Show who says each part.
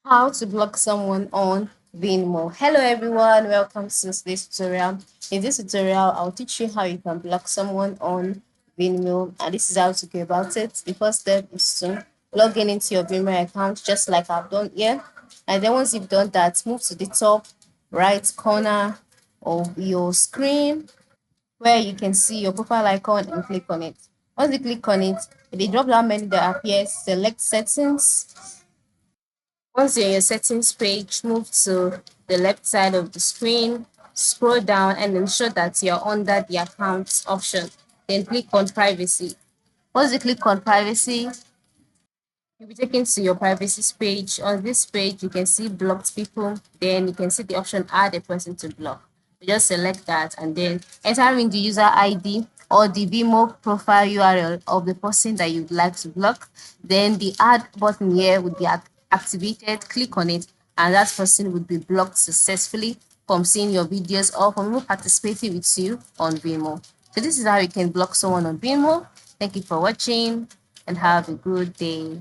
Speaker 1: How to block someone on Vimeo. Hello everyone, welcome to this tutorial. In this tutorial, I'll teach you how you can block someone on Vimeo, and this is how to go about it. The first step is to log in into your Vimeo account, just like I've done here. And then once you've done that, move to the top right corner of your screen where you can see your profile icon and click on it. Once you click on it, in the drop down menu that appears, select settings. Once you're in your settings page, move to the left side of the screen, scroll down and ensure that you're under the accounts option. Then click on privacy. Once you click on privacy, you'll be taken to your privacy page. On this page, you can see blocked people. Then you can see the option add a person to block. You just select that and then enter in the user ID or the Vimeo profile URL of the person that you'd like to block. Then the add button here would be activated. Click on it and that person would be blocked successfully from seeing your videos or from even participating with you on Vimeo. So this is how you can block someone on Vimeo. Thank you for watching and have a good day.